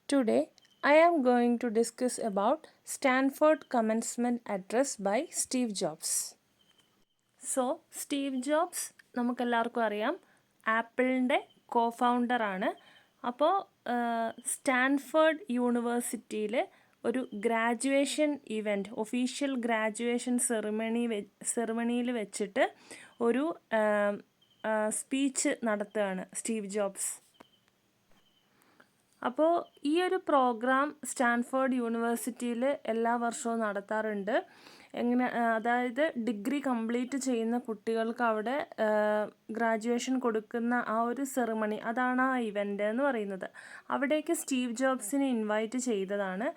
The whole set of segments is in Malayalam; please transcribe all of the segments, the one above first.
Today, I am going to discuss about Stanford Commencement Address by Steve Jobs. Steve jobs നമുക്കെല്ലാവർക്കും അറിയാം, ആപ്പിളിൻ്റെ കോഫൗണ്ടറാണ്. അപ്പോൾ സ്റ്റാൻഫോർഡ് യൂണിവേഴ്സിറ്റിയിൽ ഒരു ഗ്രാജുവേഷൻ ഇവൻറ്റ്, ഒഫീഷ്യൽ ഗ്രാജുവേഷൻ സെറിമണിയിൽ വെച്ചിട്ട് ഒരു സ്പീച്ച് നടത്തുകയാണ് സ്റ്റീവ് ജോബ്സ്. അപ്പോൾ ഈ ഒരു പ്രോഗ്രാം സ്റ്റാൻഫോർഡ് യൂണിവേഴ്സിറ്റിയിൽ എല്ലാ വർഷവും നടത്താറുണ്ട്. അതായത് ഡിഗ്രി കംപ്ലീറ്റ് ചെയ്യുന്ന കുട്ടികൾക്ക് അവിടെ ഗ്രാജുവേഷൻ കൊടുക്കുന്ന ആ ഒരു സെറിമണി, അതാണ് ആ ഇവൻ്റ് എന്ന് പറയുന്നത്. അവിടേക്ക് സ്റ്റീവ് ജോബ്സിനെ ഇൻവൈറ്റ് ചെയ്തതാണ്.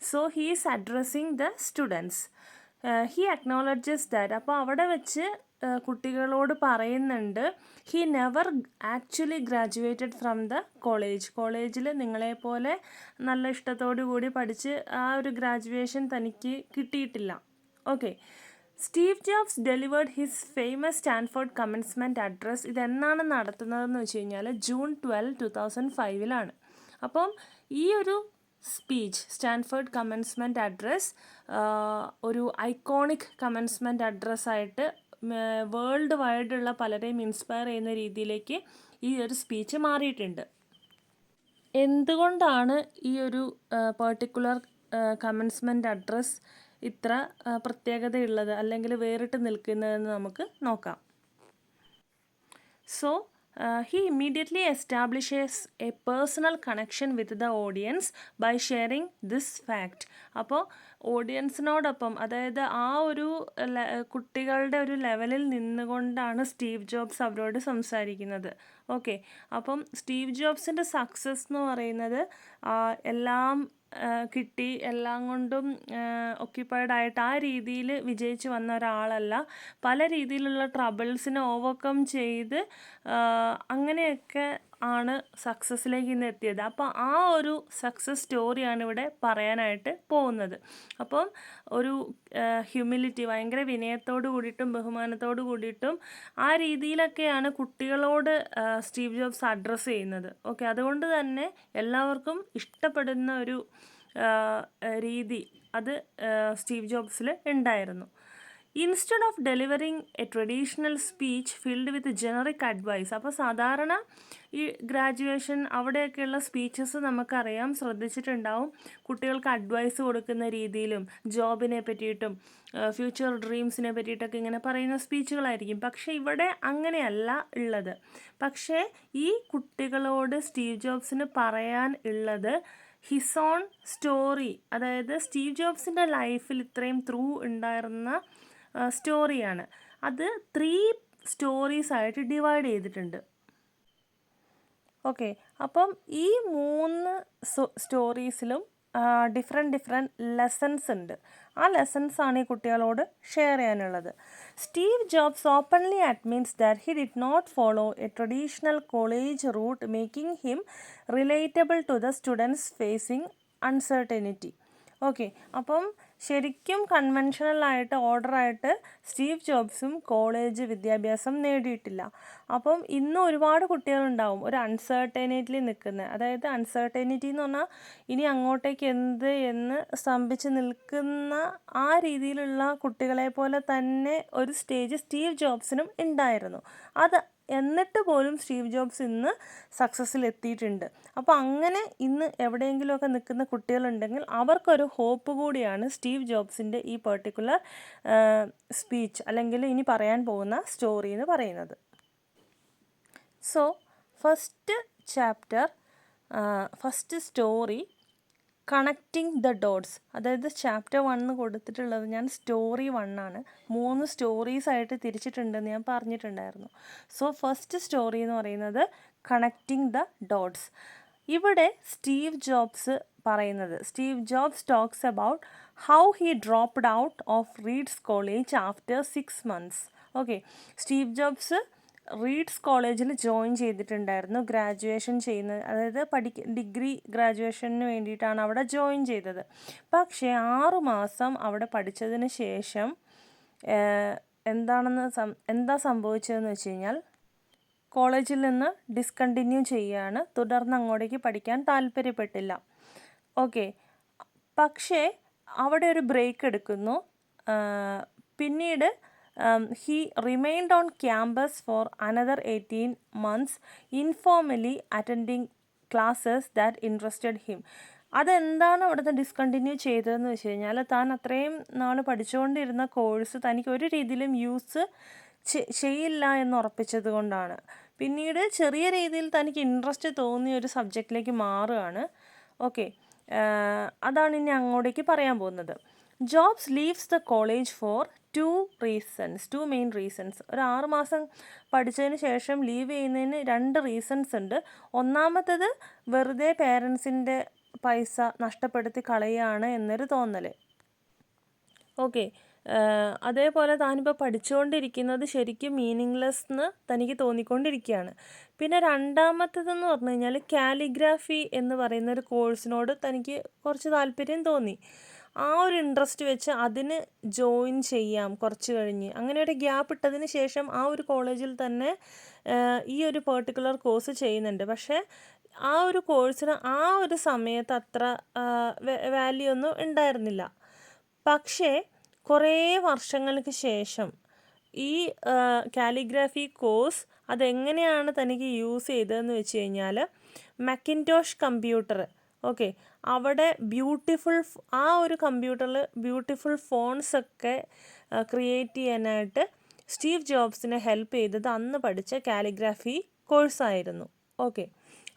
So he is addressing the students. He acknowledges that. അപ്പോൾ അവിടെ വെച്ച് കുട്ടികളോട് പറയുന്നുണ്ട്, he never actually graduated from the കോളേജിൽ നിങ്ങളെപ്പോലെ നല്ല ഇഷ്ടത്തോടു കൂടി പഠിച്ച് ആ ഒരു ഗ്രാജുവേഷൻ തനിക്ക് കിട്ടിയിട്ടില്ല. Okay. Steve Jobs delivered his famous Stanford commencement address. ഇതെന്നാണ് നടത്തുന്നതെന്ന് വെച്ച് കഴിഞ്ഞാൽ ജൂൺ 12, 2005 അപ്പം ഈ ഒരു സ്പീച്ച്, സ്റ്റാൻഫോർഡ് കമൻസ്മെൻറ്റ് അഡ്രസ്, ഒരു ഐക്കോണിക് കമൻസ്മെൻറ്റ് അഡ്രസ്സായിട്ട് വേൾഡ് വൈഡുള്ള പലരെയും ഇൻസ്പയർ ചെയ്യുന്ന രീതിയിലേക്ക് ഈ ഒരു സ്പീച്ച് മാറിയിട്ടുണ്ട്. എന്തുകൊണ്ടാണ് ഈ ഒരു പെർട്ടിക്കുലർ കമൻസ്മെൻറ്റ് അഡ്രസ് ഇത്ര പ്രത്യേകതയുള്ളത് അല്ലെങ്കിൽ വേറിട്ട് നിൽക്കുന്നതെന്ന് നമുക്ക് നോക്കാം. So he immediately establishes a personal connection with the audience by sharing this fact. അപ്പോൾ ഓഡിയൻസിനോടൊപ്പം, അതായത് ആ ഒരു കുട്ടികളുടെ ഒരു ലെവലിൽ നിന്നുകൊണ്ടാണ് സ്റ്റീവ് ജോബ്സ് അവരോട് സംസാരിക്കുന്നത്. ഓക്കെ. അപ്പം സ്റ്റീവ് ജോബ്സിൻ്റെ സക്സസ് എന്ന് പറയുന്നത് എല്ലാം കിട്ടി, എല്ലാം കൊണ്ടും ഒക്യുപ്പൈഡ് ആയിട്ട് ആ രീതിയിൽ വിജയിച്ച് വന്ന ഒരാളല്ല. പല രീതിയിലുള്ള ട്രബിൾസിനെ ഓവർകം ചെയ്ത് അങ്ങനെയൊക്കെ ആണ് സക്സസ്സിലേക്ക് ഇന്ന് എത്തിയത്. അപ്പോൾ ആ ഒരു സക്സസ് സ്റ്റോറിയാണ് ഇവിടെ പറയാനായിട്ട് പോകുന്നത്. അപ്പം ഒരു ഹ്യൂമിലിറ്റി, ഭയങ്കര വിനയത്തോട് കൂടിയിട്ടും ബഹുമാനത്തോട് കൂടിയിട്ടും ആ രീതിയിലൊക്കെയാണ് കുട്ടികളോട് സ്റ്റീവ് ജോബ്സ് അഡ്രസ്സ് ചെയ്യുന്നത്. ഓക്കെ. അതുകൊണ്ട് തന്നെ എല്ലാവർക്കും ഇഷ്ടപ്പെടുന്ന ഒരു രീതി അത് സ്റ്റീവ് ജോബ്സിൽ ഉണ്ടായിരുന്നു. Instead of delivering a traditional speech filled with generic advice. അപ്പോൾ സാധാരണ ഈ ഗ്രാജുവേഷൻ അവിടെയൊക്കെയുള്ള സ്പീച്ചസ് നമുക്കറിയാം, ശ്രദ്ധിച്ചിട്ടുണ്ടാവും, കുട്ടികൾക്ക് അഡ്വൈസ് കൊടുക്കുന്ന രീതിയിലും ജോബിനെ പറ്റിയിട്ടും ഫ്യൂച്ചർ ഡ്രീംസിനെ പറ്റിയിട്ടൊക്കെ ഇങ്ങനെ പറയുന്ന സ്പീച്ചുകളായിരിക്കും. പക്ഷേ ഇവിടെ അങ്ങനെയല്ല ഉള്ളത്. പക്ഷേ ഈ കുട്ടികളോട് സ്റ്റീവ് ജോബ്സിന് പറയാൻ ഉള്ളത് ഹിസ് ഓൺ സ്റ്റോറി, അതായത് സ്റ്റീവ് ജോബ്സിൻ്റെ ലൈഫിൽ ഇത്രയും ത്രൂ ഉണ്ടായിരുന്ന സ്റ്റോറിയാണ്. അത് 3 സ്റ്റോറീസായിട്ട് ഡിവൈഡ് ചെയ്തിട്ടുണ്ട്. ഓക്കെ. അപ്പം ഈ 3 സ്റ്റോറീസിലും ഡിഫറെൻറ്റ് ലെസൺസ് ഉണ്ട്. ആ ലെസൺസാണ് ഈ കുട്ടികളോട് ഷെയർ ചെയ്യാനുള്ളത്. Steve Jobs openly admits that he did not follow a traditional college route, making him relatable to the students facing uncertainty. Okay. അപ്പം ശരിക്കും കൺവെൻഷണലായിട്ട് ഓർഡറായിട്ട് സ്റ്റീവ് ജോബ്സും കോളേജ് വിദ്യാഭ്യാസം നേടിയിട്ടില്ല. അപ്പം ഇന്ന് ഒരുപാട് കുട്ടികളുണ്ടാവും ഒരു അൺസർട്ടനിറ്റിയിൽ നിൽക്കുന്നത്. അതായത് അൺസർട്ടനിറ്റി എന്ന് പറഞ്ഞാൽ ഇനി അങ്ങോട്ടേക്ക് എന്ന് സ്തംഭിച്ച് നിൽക്കുന്ന ആ രീതിയിലുള്ള കുട്ടികളെ പോലെ തന്നെ ഒരു സ്റ്റേജ് സ്റ്റീവ് ജോബ്സിനും ഉണ്ടായിരുന്നു. എന്നിട്ട് പോലും സ്റ്റീവ് ജോബ്സ് ഇന്ന് സക്സസ്സിൽ എത്തിയിട്ടുണ്ട്. അപ്പോൾ അങ്ങനെ ഇന്ന് എവിടെയെങ്കിലുമൊക്കെ നിൽക്കുന്ന കുട്ടികളുണ്ടെങ്കിൽ അവർക്കൊരു ഹോപ്പ് കൂടിയാണ് സ്റ്റീവ് ജോബ്സിൻ്റെ ഈ പെർട്ടിക്കുലർ സ്പീച്ച് അല്ലെങ്കിൽ ഇനി പറയാൻ പോകുന്ന സ്റ്റോറി എന്ന് പറയുന്നത്. So first story connecting the dots. അതായത് ചാപ്റ്റർ 1 കൊടുത്തിട്ടുള്ളത് ഞാൻ സ്റ്റോറി 1 ആണ്. 3 സ്റ്റോറീസായിട്ട് തിരിച്ചിട്ടുണ്ടെന്ന് ഞാൻ പറഞ്ഞിട്ടുണ്ടായിരുന്നു. സോ ഫസ്റ്റ് സ്റ്റോറി എന്ന് പറയുന്നത് കണക്റ്റിംഗ് ദ ഡോട്ട്സ്. ഇവിടെ Steve jobs talks about how he dropped out of reads college after 6 months. Okay. Steve jobs reads കോളേജിൽ ജോയിൻ ചെയ്തിട്ടുണ്ടായിരുന്നു ഗ്രാജുവേഷൻ ചെയ്യുന്നത്, അതായത് ഡിഗ്രി ഗ്രാജുവേഷന് വേണ്ടിയിട്ടാണ് അവിടെ ജോയിൻ ചെയ്തത്. പക്ഷേ 6 മാസം അവിടെ പഠിച്ചതിന് ശേഷം എന്താ സംഭവിച്ചതെന്ന് വെച്ച് കഴിഞ്ഞാൽ കോളേജിൽ നിന്ന് ഡിസ്കണ്ടിന്യൂ ചെയ്യുകയാണ്. തുടർന്ന് അങ്ങോട്ടേക്ക് പഠിക്കാൻ താല്പര്യപ്പെട്ടില്ല. ഓക്കെ, പക്ഷേ അവിടെ ഒരു ബ്രേക്ക് എടുക്കുന്നു. പിന്നീട് he remained on campus for another 18 months informally attending classes that interested him. അതെന്താണ് അവിടുത്തെ ഡിസ്കണ്ടിന്യൂ ചെയ്തതെന്ന് വെച്ച് കഴിഞ്ഞാൽ, താൻ അത്രയും നാൾ പഠിച്ചുകൊണ്ടിരുന്ന കോഴ്സ് തനിക്ക് ഒരു രീതിയിലും യൂസ് ചെയ്യില്ല എന്ന് ഉറപ്പിച്ചത് കൊണ്ടാണ്. പിന്നീട് ചെറിയ രീതിയിൽ തനിക്ക് ഇൻട്രസ്റ്റ് തോന്നിയ ഒരു സബ്ജക്റ്റിലേക്ക് മാറുകയാണ്. ഓക്കെ, അതാണ് ഇനി അങ്ങോട്ടേക്ക് പറയാൻ പോകുന്നത്. Jobs leaves the college for two main reasons. ഒരു 6 മാസം പഠിച്ചതിന് ശേഷം ലീവ് ചെയ്യുന്നതിന് 2 റീസൺസ് ഉണ്ട്. ഒന്നാമത്തേത് വെറുതെ പേരൻസിൻ്റെ പൈസ നഷ്ടപ്പെടുത്തി കളയുകയാണ് എന്നൊരു തോന്നൽ. ഓക്കെ, അതേപോലെ താനിപ്പോൾ പഠിച്ചുകൊണ്ടിരിക്കുന്നത് ശരിക്കും മീനിങ്ലെസ് എന്ന് തനിക്ക് തോന്നിക്കൊണ്ടിരിക്കുകയാണ്. പിന്നെ രണ്ടാമത്തേതെന്ന് പറഞ്ഞു കഴിഞ്ഞാൽ കാലിഗ്രാഫി എന്ന് പറയുന്ന ഒരു കോഴ്സിനോട് തനിക്ക് കുറച്ച് താല്പര്യം തോന്നി. ആ ഒരു ഇൻട്രസ്റ്റ് വെച്ച് അതിന് ജോയിൻ ചെയ്യാം കുറച്ച് കഴിഞ്ഞ്. അങ്ങനെ ഒരു ഗ്യാപ്പ് ഇട്ടതിന് ശേഷം ആ ഒരു കോളേജിൽ തന്നെ ഈ ഒരു പെർട്ടിക്കുലർ കോഴ്സ് ചെയ്യുന്നുണ്ട്. പക്ഷേ ആ ഒരു കോഴ്സിന് ആ ഒരു സമയത്ത് അത്ര വാല്യൂ ഒന്നും ഉണ്ടായിരുന്നില്ല. പക്ഷേ കുറേ വർഷങ്ങൾക്ക് ശേഷം ഈ കാലിഗ്രാഫി കോഴ്സ് അതെങ്ങനെയാണ് തനിക്ക് യൂസ് ചെയ്തതെന്ന് വെച്ച് കഴിഞ്ഞാൽ, മാക്കിൻടോഷ് കമ്പ്യൂട്ടർ, ഓക്കെ, അവിടെ ആ ഒരു കമ്പ്യൂട്ടറിൽ ബ്യൂട്ടിഫുൾ ഫോൺസൊക്കെ ക്രിയേറ്റ് ചെയ്യാനായിട്ട് സ്റ്റീവ് ജോബ്സിനെ ഹെൽപ്പ് ചെയ്തത് അന്ന് പഠിച്ച കാലിഗ്രാഫി കോഴ്സായിരുന്നു. ഓക്കെ,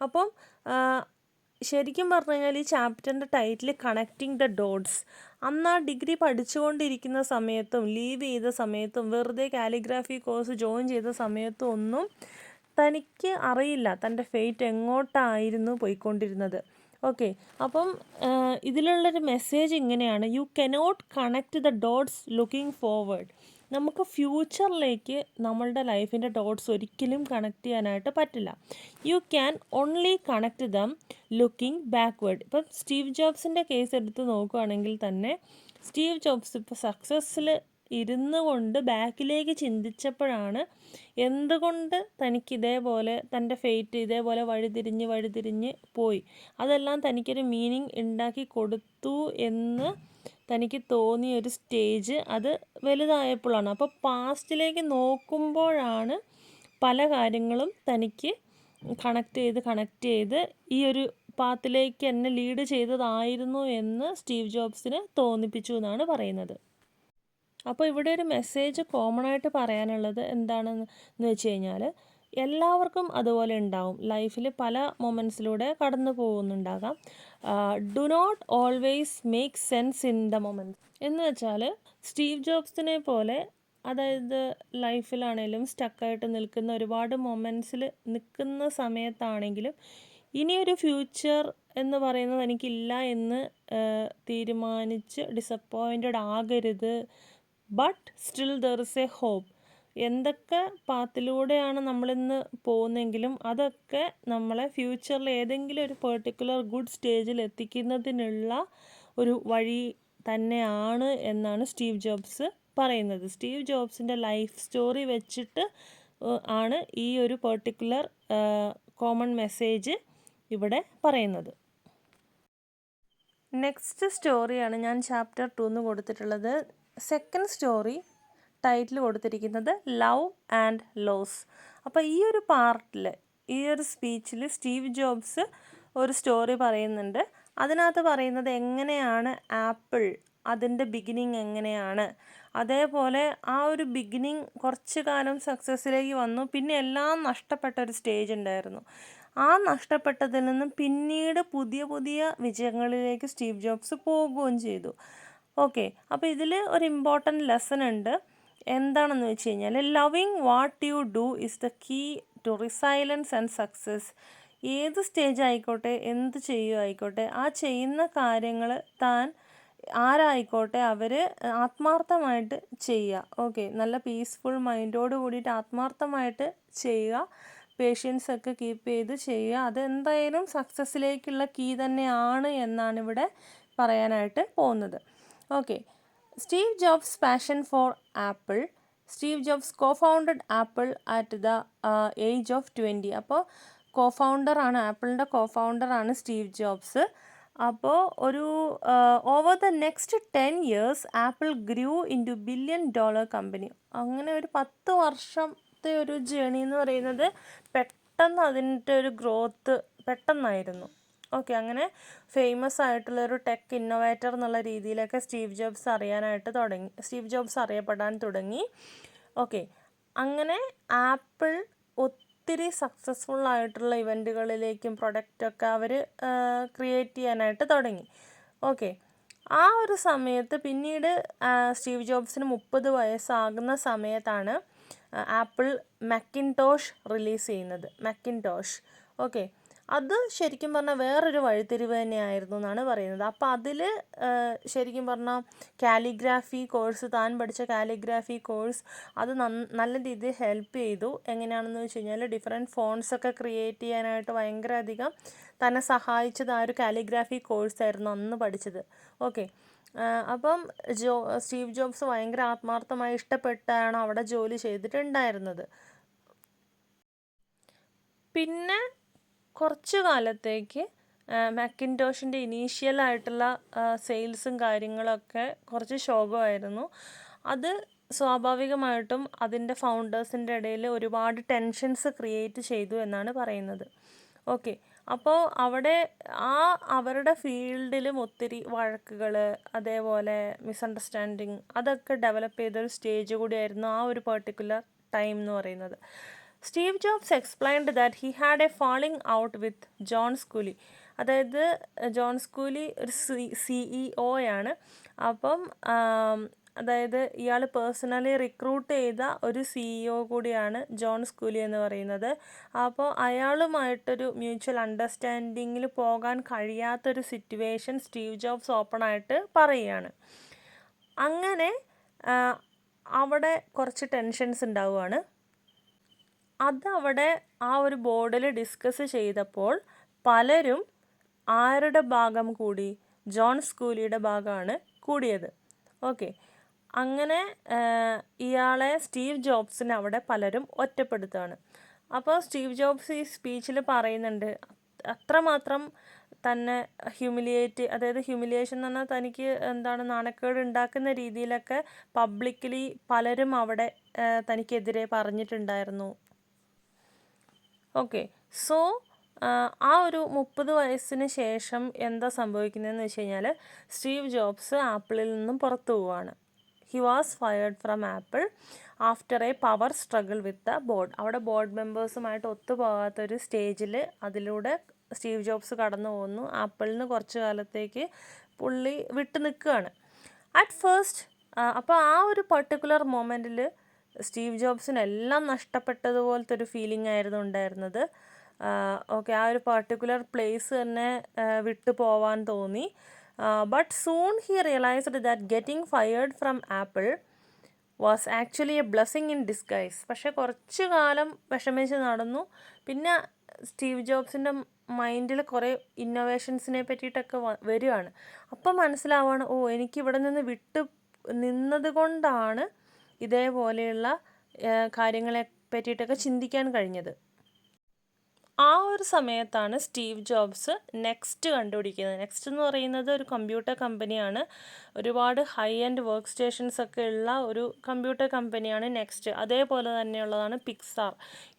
അപ്പം ശരിക്കും പറഞ്ഞു കഴിഞ്ഞാൽ ഈ ചാപ്റ്ററിൻ്റെ ടൈറ്റിൽ കണക്റ്റിംഗ് ദ ഡോട്ട്സ്. അന്ന് ആ ഡിഗ്രി പഠിച്ചുകൊണ്ടിരിക്കുന്ന സമയത്തും ലീവ് ചെയ്ത സമയത്തും വെറുതെ കാലിഗ്രാഫി കോഴ്സ് ജോയിൻ ചെയ്ത സമയത്തും ഒന്നും തനിക്ക് അറിയില്ല തൻ്റെ ഫെയ്റ്റ് എങ്ങോട്ടായിരുന്നു പോയിക്കൊണ്ടിരുന്നത്. ഓക്കെ, അപ്പം ഇതിലുള്ളൊരു മെസ്സേജ് ഇങ്ങനെയാണ്: you cannot connect the dots looking forward. നമുക്ക് ഫ്യൂച്ചറിലേക്ക് നമ്മളുടെ ലൈഫിൻ്റെ ഡോട്ട്സ് ഒരിക്കലും കണക്ട് ചെയ്യാനായിട്ട് പറ്റില്ല. You can only connect dum looking backward. ഇപ്പം സ്റ്റീവ് ജോബ്സിൻ്റെ കേസ് എടുത്ത് നോക്കുകയാണെങ്കിൽ തന്നെ സ്റ്റീവ് ജോബ്സ് ഇപ്പോൾ സക്സസ്സിൽ ഇരുന്നു കൊണ്ട് ബാക്കിലേക്ക് ചിന്തിച്ചപ്പോഴാണ് എന്തുകൊണ്ട് തനിക്ക് ഇതേപോലെ തൻ്റെ ഫെയ്റ്റ് ഇതേപോലെ വഴിതിരിഞ്ഞ് പോയി, അതെല്ലാം തനിക്കൊരു മീനിങ് ഉണ്ടാക്കി കൊടുത്തു എന്ന് തനിക്ക് തോന്നിയ ഒരു സ്റ്റേജ് അത് വലുതായപ്പോഴാണ്. അപ്പോൾ പാസ്റ്റിലേക്ക് നോക്കുമ്പോഴാണ് പല കാര്യങ്ങളും തനിക്ക് കണക്ട് ചെയ്ത് ഈ ഒരു പാത്തിലേക്ക് എന്നെ ലീഡ് ചെയ്തതായിരുന്നു എന്ന് സ്റ്റീവ് ജോബ്സിന് തോന്നിപ്പിച്ചു എന്നാണ് പറയുന്നത്. അപ്പോൾ ഇവിടെ ഒരു മെസ്സേജ് കോമൺ ആയിട്ട് പറയാനുള്ളത് എന്താണെന്ന് വെച്ച് കഴിഞ്ഞാൽ, എല്ലാവർക്കും അതുപോലെ ഉണ്ടാവും. ലൈഫിൽ പല മൊമെൻറ്റ്സിലൂടെ കടന്നു പോകുന്നുണ്ടാകാം. Do not always make sense in the moments എന്ന് വെച്ചാൽ, സ്റ്റീവ് ജോബ്സിനെ പോലെ അതായത് ലൈഫിലാണേലും സ്റ്റക്കായിട്ട് നിൽക്കുന്ന ഒരുപാട് മൊമെൻറ്റ്സിൽ നിൽക്കുന്ന സമയത്താണെങ്കിലും ഇനിയൊരു ഫ്യൂച്ചർ എന്ന് പറയുന്നത് എനിക്കില്ല എന്ന് തീരുമാനിച്ച് ഡിസപ്പോയിൻറ്റഡ് ആകരുത്. But still there is a hope. എന്തൊക്കെ പാത്തിലൂടെയാണ് നമ്മളിന്ന് പോകുന്നതെങ്കിലും അതൊക്കെ നമ്മളെ ഫ്യൂച്ചറിൽ ഏതെങ്കിലും ഒരു പെർട്ടിക്കുലർ ഗുഡ് സ്റ്റേജിൽ എത്തിക്കുന്നതിനുള്ള ഒരു വഴി തന്നെയാണ് എന്നാണ് സ്റ്റീവ് ജോബ്സ് പറയുന്നത്. സ്റ്റീവ് ജോബ്സിൻ്റെ ലൈഫ് സ്റ്റോറി വെച്ചിട്ട് ആണ് ഈ ഒരു പെർട്ടിക്കുലർ കോമൺ മെസ്സേജ് ഇവിടെ പറയുന്നത്. നെക്സ്റ്റ് സ്റ്റോറിയാണ് ഞാൻ ചാപ്റ്റർ 2 കൊടുത്തിട്ടുള്ളത്. സെക്കൻഡ് സ്റ്റോറി ടൈറ്റിൽ കൊടുത്തിരിക്കുന്നത് ലവ് ആൻഡ് ലോസ്. അപ്പോൾ ഈ ഒരു പാർട്ടിൽ ഈ ഒരു സ്പീച്ചിൽ സ്റ്റീവ് ജോബ്സ് ഒരു സ്റ്റോറി പറയുന്നുണ്ട്. അതിനകത്ത് പറയുന്നത് എങ്ങനെയാണ് ആപ്പിൾ അതിൻ്റെ ബിഗിനിങ് എങ്ങനെയാണ്, അതേപോലെ ആ ഒരു ബിഗിനിങ് കുറച്ച് കാലം സക്സസ്സിലേക്ക് വന്നു, പിന്നെ എല്ലാം നഷ്ടപ്പെട്ട ഒരു സ്റ്റേജ് ഉണ്ടായിരുന്നു. ആ നഷ്ടപ്പെട്ടതിൽ നിന്നും പിന്നീട് പുതിയ വിജയങ്ങളിലേക്ക് സ്റ്റീവ് ജോബ്സ് പോകുകയും ചെയ്തു. ഓക്കെ, അപ്പോൾ ഇതിൽ ഒരു ഇമ്പോർട്ടൻറ്റ് ലെസൺ ഉണ്ട്. എന്താണെന്ന് വെച്ച് കഴിഞ്ഞാൽ, loving what you do is the key to resilience and success. ഏത് സ്റ്റേജ് ആയിക്കോട്ടെ, എന്ത് ചെയ്യുമായിക്കോട്ടെ, ആ ചെയ്യുന്ന കാര്യങ്ങൾ താൻ ആരായിക്കോട്ടെ അവർ ആത്മാർത്ഥമായിട്ട് ചെയ്യുക. ഓക്കെ, നല്ല പീസ്ഫുൾ മൈൻഡോട് കൂടിയിട്ട് ആത്മാർത്ഥമായിട്ട് ചെയ്യുക, പേഷ്യൻസ് ഒക്കെ കീപ്പ് ചെയ്ത് ചെയ്യുക. അതെന്തായാലും സക്സസ്സിലേക്കുള്ള കീ തന്നെയാണ് എന്നാണ് ഇവിടെ പറയാനായിട്ട് പോകുന്നത്. Okay, Steve Jobs passion for Apple Steve Jobs co-founded Apple at the age of 20. അപ്പോൾ കോഫൗണ്ടറാണ്, ആപ്പിളിൻ്റെ കോഫൗണ്ടറാണ് സ്റ്റീവ് ജോബ്സ്. അപ്പോൾ ഒരു over the next 10 years Apple grew into $1 billion company. അങ്ങനെ ഒരു 10 വർഷത്തെ ഒരു ജേണി എന്ന് പറയുന്നത് പെട്ടെന്ന് അതിൻ്റെ ഒരു ഗ്രോത്ത് പെട്ടെന്നായിരുന്നു. ഓക്കെ, അങ്ങനെ ഫേമസ് ആയിട്ടുള്ളൊരു ടെക് ഇന്നോവേറ്റർ എന്നുള്ള രീതിയിലൊക്കെ സ്റ്റീവ് ജോബ്സ് അറിയപ്പെടാൻ തുടങ്ങി. ഓക്കെ, അങ്ങനെ ആപ്പിൾ ഒത്തിരി സക്സസ്ഫുൾ ആയിട്ടുള്ള ഇവൻറ്റുകളിലേക്കും പ്രൊഡക്റ്റൊക്കെ അവർ ക്രിയേറ്റ് ചെയ്യാനായിട്ട് തുടങ്ങി. ഓക്കെ, ആ ഒരു സമയത്ത് പിന്നീട് സ്റ്റീവ് ജോബ്സിന് 30 വയസ്സാകുന്ന സമയത്താണ് ആപ്പിൾ മാക്കിൻടോഷ് റിലീസ് ചെയ്യുന്നത്. മാക്കിൻടോഷ്, ഓക്കെ, അത് ശരിക്കും പറഞ്ഞാൽ വേറൊരു വഴിത്തിരിവ് തന്നെയായിരുന്നു എന്നാണ് പറയുന്നത്. അപ്പോൾ അതിൽ ശരിക്കും പറഞ്ഞാൽ കാലിഗ്രാഫി കോഴ്സ്, താൻ പഠിച്ച കാലിഗ്രാഫി കോഴ്സ് അത് നല്ല രീതിയിൽ ഹെൽപ്പ് ചെയ്തു. എങ്ങനെയാണെന്ന് വെച്ച് കഴിഞ്ഞാൽ ഡിഫറെൻറ്റ് ഫോൺസൊക്കെ ക്രിയേറ്റ് ചെയ്യാനായിട്ട് ഭയങ്കര അധികം തന്നെ സഹായിച്ചത് ആ ഒരു കാലിഗ്രാഫി കോഴ്സായിരുന്നു അന്ന് പഠിച്ചത്. ഓക്കെ, അപ്പം സ്റ്റീവ് ജോബ്സ് ഭയങ്കര ആത്മാർത്ഥമായി ഇഷ്ടപ്പെട്ടാണ് അവിടെ ജോലി ചെയ്തിട്ടുണ്ടായിരുന്നത്. പിന്നെ കുറച്ചു കാലത്തേക്ക് മാക്കിൻടോഷിൻ്റെ ഇനീഷ്യലായിട്ടുള്ള സെയിൽസും കാര്യങ്ങളൊക്കെ കുറച്ച് ശോകമായിരുന്നു. അത് സ്വാഭാവികമായിട്ടും അതിൻ്റെ ഫൗണ്ടേഴ്സിൻ്റെ ഇടയിൽ ഒരുപാട് ടെൻഷൻസ് ക്രിയേറ്റ് ചെയ്തു എന്നാണ് പറയുന്നത്. ഓക്കെ, അപ്പോൾ അവിടെ അവരുടെ ഫീൽഡിലും ഒത്തിരി വഴക്കുകൾ, അതേപോലെ മിസ്അണ്ടർസ്റ്റാൻഡിങ് അതൊക്കെ ഡെവലപ്പ് ചെയ്തൊരു സ്റ്റേജ് കൂടിയായിരുന്നു ആ ഒരു പെർട്ടിക്കുലർ ടൈം എന്ന് പറയുന്നത്. Steve Jobs explained that he had a falling out with John Sculley. അതായത് ജോൺ സ്കൂലി ഒരു CEO ആണ്. അപ്പം അതായത് ഇയാൾ പേഴ്സണലി റിക്രൂട്ട് ചെയ്ത ഒരു CEO കൂടിയാണ് ജോൺ സ്കൂലി എന്ന് പറയുന്നത്. അപ്പോൾ അയാളുമായിട്ടൊരു മ്യൂച്വൽ അണ്ടർസ്റ്റാൻഡിങ്ങിൽ പോകാൻ കഴിയാത്തൊരു സിറ്റുവേഷൻ സ്റ്റീവ് ജോബ്സ് ഓപ്പണായിട്ട് പറയുകയാണ്. അങ്ങനെ അവിടെ കുറച്ച് ടെൻഷൻസ് ഉണ്ടാവുകയാണ്. അതവിടെ ആ ഒരു ബോർഡിൽ ഡിസ്കസ് ചെയ്തപ്പോൾ പലരും ആരുടെ ഭാഗം കൂടി? ജോൺ സ്കൂലിയുടെ ഭാഗമാണ് കൂടിയത്. ഓക്കെ, അങ്ങനെ ഇയാളെ സ്റ്റീവ് ജോബ്സിനെ അവിടെ പലരും ഒറ്റപ്പെടുത്തുകയാണ്. അപ്പോൾ സ്റ്റീവ് ജോബ്സ് ഈ സ്പീച്ചിൽ പറയുന്നുണ്ട്, അത്രമാത്രം തന്നെ അതായത് ഹ്യൂമിലിയേഷൻ എന്ന് പറഞ്ഞാൽ തനിക്ക് നാണക്കേട് ഉണ്ടാക്കുന്ന രീതിയിലൊക്കെ പബ്ലിക്കലി പലരും അവിടെ തനിക്കെതിരെ പറഞ്ഞിട്ടുണ്ടായിരുന്നു. ഓക്കെ, സോ ആ ഒരു 30 വയസ്സിന് ശേഷം എന്താ സംഭവിക്കുന്നതെന്ന് വെച്ച് കഴിഞ്ഞാൽ സ്റ്റീവ് ജോബ്സ് ആപ്പിളിൽ നിന്നും പുറത്തു പോവുകയാണ്. He was fired from apple after A power struggle with the board. അവിടെ ബോർഡ് മെമ്പേഴ്സുമായിട്ട് ഒത്തുപോകാത്തൊരു സ്റ്റേജിൽ അതിലൂടെ സ്റ്റീവ് ജോബ്സ് കടന്നു പോകുന്നു. ആപ്പിളിൽ നിന്ന് കുറച്ച് കാലത്തേക്ക് പുള്ളി വിട്ടു നിൽക്കുകയാണ്. അറ്റ് ഫസ്റ്റ് അപ്പോൾ ആ ഒരു പർട്ടിക്കുലർ മൊമെൻറ്റിൽ സ്റ്റീവ് ജോബ്സിന് എല്ലാം നഷ്ടപ്പെട്ടതുപോലത്തെ ഒരു ഫീലിംഗ് ആയിരുന്നു ഉണ്ടായിരുന്നത്. ഓക്കെ, ആ ഒരു പർട്ടിക്കുലർ പ്ലേസ് തന്നെ വിട്ടു പോവാൻ തോന്നി. But soon he realised that getting fired from Apple was actually a blessing in disguise. പക്ഷേ കുറച്ച് കാലം വിഷമിച്ച് നടന്നു. പിന്നെ സ്റ്റീവ് ജോബ്സിൻ്റെ മൈൻഡിൽ കുറേ ഇന്നോവേഷൻസിനെ പറ്റിയിട്ടൊക്കെ വരികയാണ്. അപ്പം മനസ്സിലാവുകയാണ്, എനിക്കിവിടെ നിന്ന് വിട്ട് നിന്നത് കൊണ്ടാണ് ഇതേപോലെയുള്ള കാര്യങ്ങളെ പറ്റിയിട്ടൊക്കെ ചിന്തിക്കാൻ കഴിഞ്ഞത്. ആ ഒരു സമയത്താണ് സ്റ്റീവ് ജോബ്സ് നെക്സ്റ്റ് കണ്ടുപിടിക്കുന്നത്. നെക്സ്റ്റ് എന്ന് പറയുന്നത് ഒരു കമ്പ്യൂട്ടർ കമ്പനിയാണ്. ഒരുപാട് ഹൈ എൻഡ് വർക്ക് സ്റ്റേഷൻസ് ഒക്കെ ഉള്ള ഒരു കമ്പ്യൂട്ടർ കമ്പനിയാണ് നെക്സ്റ്റ്. അതേപോലെ തന്നെയുള്ളതാണ് പിക്സാർ.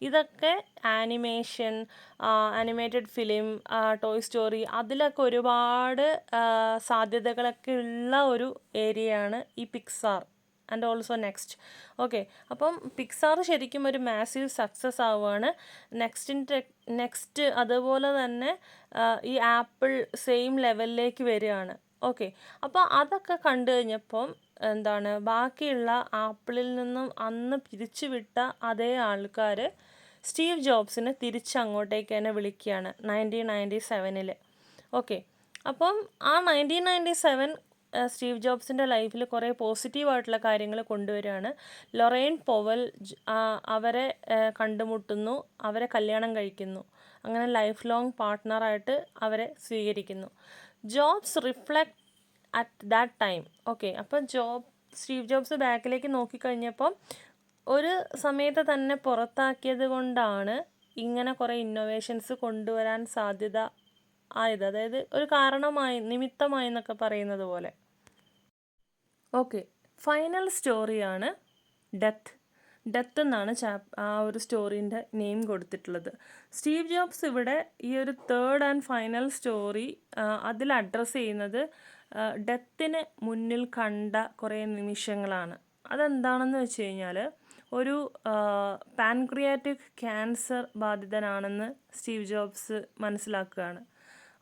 ഇതൊക്കെ ആനിമേറ്റഡ് ഫിലിം, ടോയ് സ്റ്റോറി അതിലൊക്കെ ഒരുപാട് സാധ്യതകളൊക്കെ ഉള്ള ഒരു ഏരിയയാണ് ഈ പിക്സാർ ആൻഡ് ഓൾസോ നെക്സ്റ്റ്. ഓക്കെ, അപ്പം പിക്സാർ ശരിക്കും ഒരു മാസീവ് സക്സസ് ആവുകയാണ്. നെക്സ്റ്റ് അതുപോലെ തന്നെ ഈ ആപ്പിൾ സെയിം ലെവലിലേക്ക് വരികയാണ്. ഓക്കെ, അപ്പോൾ അതൊക്കെ കണ്ടു കഴിഞ്ഞപ്പം ബാക്കിയുള്ള ആപ്പിളിൽ നിന്നും അന്ന് പിരിച്ചുവിട്ട അതേ ആൾക്കാർ സ്റ്റീവ് ജോബ്സിനെ തിരിച്ചങ്ങോട്ടേക്ക് തന്നെ വിളിക്കുകയാണ് 1997. ഓക്കെ, അപ്പം ആ 1997 സ്റ്റീവ് ജോബ്സിൻ്റെ ലൈഫിൽ കുറേ പോസിറ്റീവായിട്ടുള്ള കാര്യങ്ങൾ കൊണ്ടുവരികയാണ്. ലൊറൈൻ പവൽ അവരെ കണ്ടുമുട്ടുന്നു, അവരെ കല്യാണം കഴിക്കുന്നു, അങ്ങനെ ലൈഫ് ലോങ് പാർട്ട്ണറായിട്ട് അവരെ സ്വീകരിക്കുന്നു. Jobs reflect at that time. Okay, അപ്പം സ്റ്റീവ് ജോബ്സ് ബാക്കിലേക്ക് നോക്കിക്കഴിഞ്ഞപ്പം ഒരു സമയത്ത് തന്നെ പുറത്താക്കിയത് കൊണ്ടാണ് ഇങ്ങനെ കുറേ ഇന്നോവേഷൻസ് കൊണ്ടുവരാൻ സാധ്യത ആയത്. അതായത് ഒരു കാരണമായി, നിമിത്തമായി എന്നൊക്കെ പറയുന്നത് പോലെ. ഓക്കെ, ഫൈനൽ സ്റ്റോറിയാണ് ഡെത്ത് എന്നാണ് ആ ഒരു സ്റ്റോറീൻ്റെ നെയിം കൊടുത്തിട്ടുള്ളത്. സ്റ്റീവ് ജോബ്സ് ഇവിടെ ഈ ഒരു തേർഡ് ആൻഡ് ഫൈനൽ സ്റ്റോറി അതിൽ അഡ്രസ്സ് ചെയ്യുന്നത് ഡെത്തിന് മുന്നിൽ കണ്ട കുറേ നിമിഷങ്ങളാണ്. അതെന്താണെന്ന് വെച്ച് കഴിഞ്ഞാൽ, ഒരു പാൻക്രിയാറ്റിക് ക്യാൻസർ ബാധിതനാണെന്ന് സ്റ്റീവ് ജോബ്സ് മനസ്സിലാക്കുകയാണ്.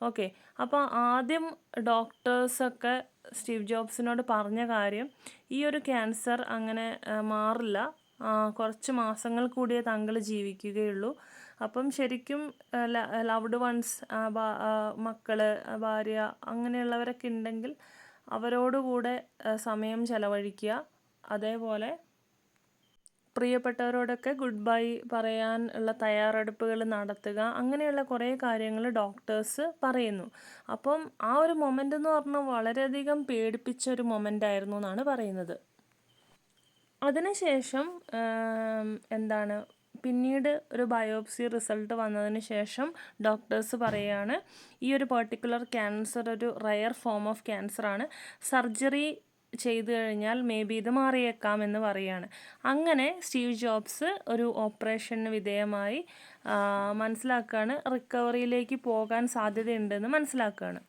ഓക്കെ, അപ്പോൾ ആദ്യം ഡോക്ടേഴ്സൊക്കെ സ്റ്റീവ് ജോബ്സിനോട് പറഞ്ഞ കാര്യം, ഈ ഒരു ക്യാൻസർ അങ്ങനെ മാറില്ല, കുറച്ച് മാസങ്ങൾ കൂടിയേ താങ്കൾ ജീവിക്കുകയുള്ളൂ. അപ്പം ശരിക്കും ലവ്ഡ് വൺസ്, മക്കൾ, ഭാര്യ അങ്ങനെയുള്ളവരൊക്കെ ഉണ്ടെങ്കിൽ അവരോടുകൂടെ സമയം ചെലവഴിക്കുക. അതേപോലെ പ്രിയപ്പെട്ടവരോടൊക്കെ ഗുഡ് ബൈ പറയാൻ ഉള്ള തയ്യാറെടുപ്പുകൾ നടത്തുക. അങ്ങനെയുള്ള കുറേ കാര്യങ്ങൾ ഡോക്ടേഴ്സ് പറയുന്നു. അപ്പം ആ ഒരു മൊമെൻ്റ് എന്ന് പറഞ്ഞാൽ വളരെയധികം പേടിപ്പിച്ച ഒരു മൊമെൻ്റ് ആയിരുന്നു എന്നാണ് പറയുന്നത്. അതിനുശേഷം പിന്നീട് ഒരു ബയോപ്സി റിസൾട്ട് വന്നതിന് ശേഷം ഡോക്ടേഴ്സ് പറയുകയാണ്, ഈ ഒരു പെർട്ടിക്കുലർ ക്യാൻസർ ഒരു റയർ ഫോം ഓഫ് ക്യാൻസറാണ്, സർജറി ചെയ്തു കഴിഞ്ഞാൽ മേ ബി ഇത് മാറിയേക്കാം എന്ന് പറയുകയാണ്. അങ്ങനെ സ്റ്റീവ് ജോബ്സ് ഒരു ഓപ്പറേഷന് വിധേയമായി മനസ്സിലാക്കുകയാണ്, റിക്കവറിയിലേക്ക് പോകാൻ സാധ്യതയുണ്ടെന്ന് മനസ്സിലാക്കുകയാണ്.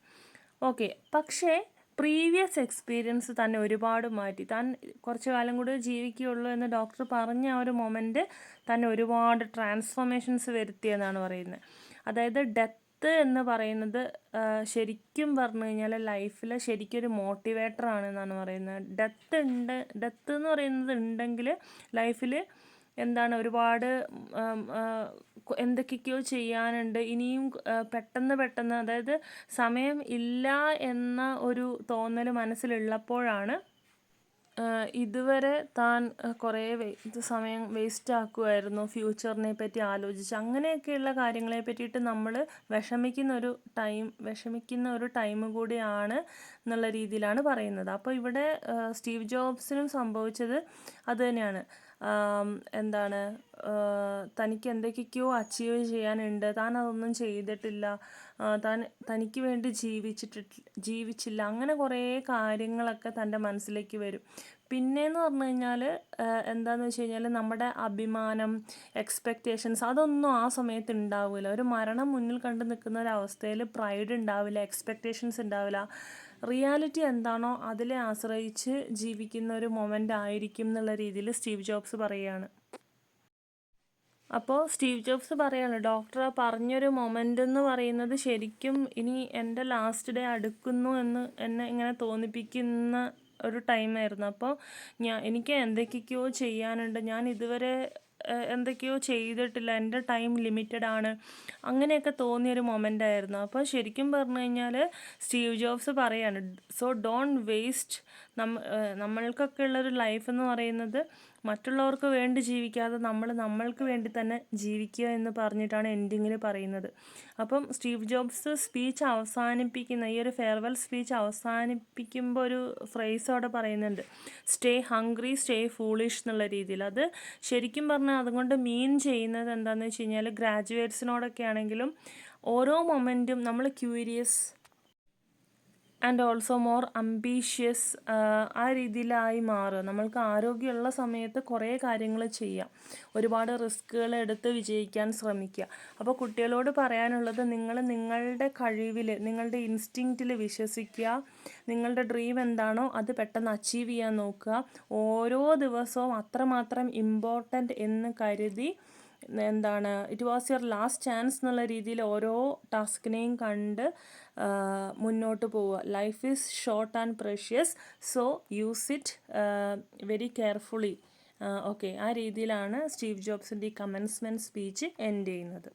ഓക്കെ, പക്ഷേ പ്രീവിയസ് എക്സ്പീരിയൻസ് തന്നെ ഒരുപാട് മാറ്റി. താൻ കുറച്ച് കാലം കൂടി ജീവിക്കുകയുള്ളൂ എന്ന് ഡോക്ടർ പറഞ്ഞ ആ ഒരു മൊമെൻറ്റ് തന്നെ ഒരുപാട് ട്രാൻസ്ഫോർമേഷൻസ് വരുത്തിയെന്നാണ് പറയുന്നത്. അതായത് ഡെത്ത് എന്ന് പറയുന്നത് ശരിക്കും പറഞ്ഞു കഴിഞ്ഞാൽ ലൈഫിൽ ശരിക്കും ഒരു മോട്ടിവേറ്റർ ആണെന്നാണ് പറയുന്നത്. ഡെത്ത് എന്ന് പറയുന്നത് ഉണ്ടെങ്കിൽ ലൈഫിൽ ഒരുപാട് എന്തൊക്കെയൊക്കെയോ ചെയ്യാനുണ്ട്, ഇനിയും പെട്ടെന്ന് അതായത് സമയം ഇല്ല എന്ന ഒരു തോന്നൽ മനസ്സിലുള്ളപ്പോഴാണ് ഇതുവരെ താൻ കുറേ സമയം വേസ്റ്റ് ആക്കുമായിരുന്നു ഫ്യൂച്ചറിനെ പറ്റി ആലോചിച്ച്. അങ്ങനെയൊക്കെയുള്ള കാര്യങ്ങളെ പറ്റിയിട്ട് നമ്മൾ വിഷമിക്കുന്ന ഒരു ടൈം കൂടിയാണ് എന്നുള്ള രീതിയിലാണ് പറയുന്നത്. അപ്പോൾ ഇവിടെ സ്റ്റീവ് ജോബ്സിനും സംഭവിച്ചത് അത് തന്നെയാണ്. തനിക്ക് എന്തൊക്കെയൊക്കെയോ അച്ചീവ് ചെയ്യാനുണ്ട്, താൻ അതൊന്നും ചെയ്തിട്ടില്ല, തനിക്ക് വേണ്ടി ജീവിച്ചില്ല, അങ്ങനെ കുറേ കാര്യങ്ങളൊക്കെ തൻ്റെ മനസ്സിലേക്ക് വരും. പിന്നെയെന്ന് പറഞ്ഞു കഴിഞ്ഞാൽ എന്താണെന്ന് വെച്ച് കഴിഞ്ഞാൽ നമ്മുടെ അഭിമാനം, എക്സ്പെക്റ്റേഷൻസ് അതൊന്നും ആ സമയത്ത് ഉണ്ടാവില്ല. ഒരു മരണം മുന്നിൽ കണ്ട് നിൽക്കുന്ന ഒരവസ്ഥയിൽ പ്രൈഡ് ഉണ്ടാവില്ല, എക്സ്പെക്റ്റേഷൻസ് ഉണ്ടാവില്ല. റിയാലിറ്റി എന്താണോ അതിലെ ആശ്രയിച്ച് ജീവിക്കുന്ന ഒരു മൊമെൻ്റ് ആയിരിക്കും എന്നുള്ള രീതിയിൽ സ്റ്റീവ് ജോബ്സ് പറയുകയാണ്. അപ്പോൾ സ്റ്റീവ് ജോബ്സ് പറയാണ്, ഡോക്ടർ പറഞ്ഞൊരു മൊമെൻ്റ് എന്ന് പറയുന്നത് ശരിക്കും ഇനി എൻ്റെ ലാസ്റ്റ് ഡേ അടുക്കുന്നു എന്ന് എന്നെ ഇങ്ങനെ തോന്നിപ്പിക്കുന്ന ഒരു ടൈമായിരുന്നു. അപ്പോൾ എനിക്ക് എന്തൊക്കെയൊക്കെയോ ചെയ്യാനുണ്ട്, ഞാൻ ഇതുവരെ എന്തൊക്കെയോ ചെയ്തിട്ടില്ല, എൻ്റെ ടൈം ലിമിറ്റഡ് ആണ്, അങ്ങനെയൊക്കെ തോന്നിയൊരു മൊമെൻ്റ് ആയിരുന്നു. അപ്പോൾ ശരിക്കും പറഞ്ഞു കഴിഞ്ഞാൽ സ്റ്റീവ് ജോബ്സ് പറയാണ്, സോ ഡോണ്ട് വേസ്റ്റ്. നമ്മൾക്കൊക്കെ ഉള്ളൊരു ലൈഫ് എന്ന് പറയുന്നത് മറ്റുള്ളവർക്ക് വേണ്ടി ജീവിക്കാതെ നമ്മൾക്ക് വേണ്ടി തന്നെ ജീവിക്കുക എന്ന് പറഞ്ഞിട്ടാണ് എൻഡിങ്ങിൽ പറയുന്നത്. അപ്പം സ്റ്റീവ് ജോബ്സ് സ്പീച്ച് അവസാനിപ്പിക്കുന്ന ഈ ഒരു ഫെയർവെൽ സ്പീച്ച് അവസാനിപ്പിക്കുമ്പോൾ ഒരു ഫ്രേസ് അവിടെ പറയുന്നുണ്ട്, സ്റ്റേ ഹംഗ്രി സ്റ്റേ ഫൂളിഷ് എന്നുള്ള രീതിയിൽ. അത് ശരിക്കും പറഞ്ഞാൽ അതുകൊണ്ട് മീൻ ചെയ്യുന്നത് എന്താണെന്ന് വെച്ച് കഴിഞ്ഞാൽ, ഗ്രാജുവേറ്റ്സിനോടൊക്കെ ആണെങ്കിലും ഓരോ മൊമെൻറ്റും നമ്മൾ curious and also more ambitious ആ രീതിയിലായി മാറുക. നമ്മൾക്ക് ആരോഗ്യമുള്ള സമയത്ത് കുറേ കാര്യങ്ങൾ ചെയ്യാം, ഒരുപാട് റിസ്കുകൾ എടുത്ത് വിജയിക്കാൻ ശ്രമിക്കുക. അപ്പോൾ കുട്ടികളോട് പറയാനുള്ളത്, നിങ്ങളുടെ കഴിവിൽ, നിങ്ങളുടെ ഇൻസ്റ്റിങ്ക്റ്റിൽ വിശ്വസിക്കുക. നിങ്ങളുടെ ഡ്രീം എന്താണോ അത് പെട്ടെന്ന് അച്ചീവ് ചെയ്യാൻ നോക്കുക. ഓരോ ദിവസവും അത്രമാത്രം ഇമ്പോർട്ടൻ്റ് എന്ന് കരുതി it was your last chance എന്നുള്ള രീതിയിൽ ഓരോ ടാസ്കിനെയും കണ്ട് മുന്നോട്ട് പോവുക. Life is short and precious, so use it very carefully. Okay, ആ രീതിയിലാണ് സ്റ്റീവ് ജോബ്സിൻ്റെ ഈ കമൻസ്മെൻറ്റ് സ്പീച്ച് എൻഡ് ചെയ്യുന്നത്.